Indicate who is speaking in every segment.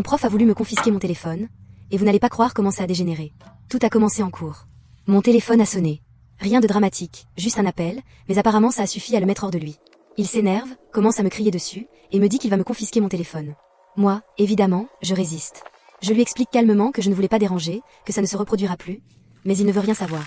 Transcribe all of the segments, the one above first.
Speaker 1: Mon prof a voulu me confisquer mon téléphone, et vous n'allez pas croire comment ça a dégénéré. Tout a commencé en cours. Mon téléphone a sonné. Rien de dramatique, juste un appel, mais apparemment ça a suffi à le mettre hors de lui. Il s'énerve, commence à me crier dessus, et me dit qu'il va me confisquer mon téléphone. Moi, évidemment, je résiste. Je lui explique calmement que je ne voulais pas déranger, que ça ne se reproduira plus, mais il ne veut rien savoir.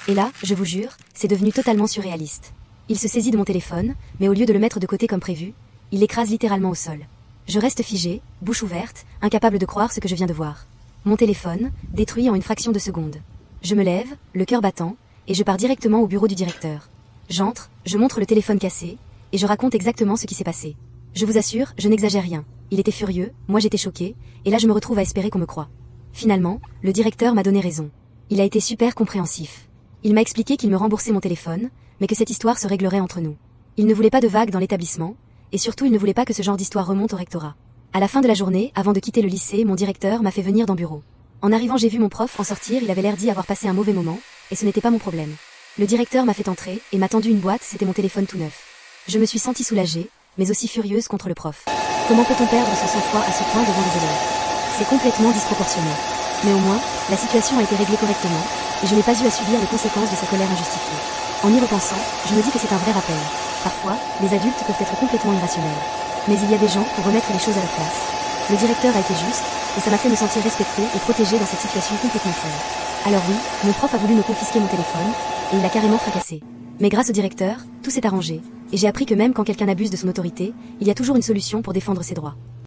Speaker 1: Et là, je vous jure, c'est devenu totalement surréaliste. Il se saisit de mon téléphone, mais au lieu de le mettre de côté comme prévu, il l'écrase littéralement au sol. Je reste figée, bouche ouverte, incapable de croire ce que je viens de voir. Mon téléphone, détruit en une fraction de seconde. Je me lève, le cœur battant, et je pars directement au bureau du directeur. J'entre, je montre le téléphone cassé, et je raconte exactement ce qui s'est passé. Je vous assure, je n'exagère rien. Il était furieux, moi j'étais choquée, et là je me retrouve à espérer qu'on me croie. Finalement, le directeur m'a donné raison. Il a été super compréhensif. Il m'a expliqué qu'il me remboursait mon téléphone, mais que cette histoire se réglerait entre nous. Il ne voulait pas de vagues dans l'établissement, et surtout il ne voulait pas que ce genre d'histoire remonte au rectorat. À la fin de la journée, avant de quitter le lycée, mon directeur m'a fait venir dans le bureau. En arrivant, j'ai vu mon prof en sortir, il avait l'air d'y avoir passé un mauvais moment, et ce n'était pas mon problème. Le directeur m'a fait entrer, et m'a tendu une boîte, c'était mon téléphone tout neuf. Je me suis sentie soulagée, mais aussi furieuse contre le prof. Comment peut-on perdre son sang-froid à ce point devant les élèves? C'est complètement disproportionné. Mais au moins, la situation a été réglée correctement, et je n'ai pas eu à subir les conséquences de sa colère injustifiée. En y repensant, je me dis que c'est un vrai rappel. Parfois, les adultes peuvent être complètement irrationnels. Mais il y a des gens pour remettre les choses à leur place. Le directeur a été juste, et ça m'a fait me sentir respectée et protégée dans cette situation complètement folle. Alors oui, mon prof a voulu me confisquer mon téléphone, et il l'a carrément fracassé. Mais grâce au directeur, tout s'est arrangé, et j'ai appris que même quand quelqu'un abuse de son autorité, il y a toujours une solution pour défendre ses droits.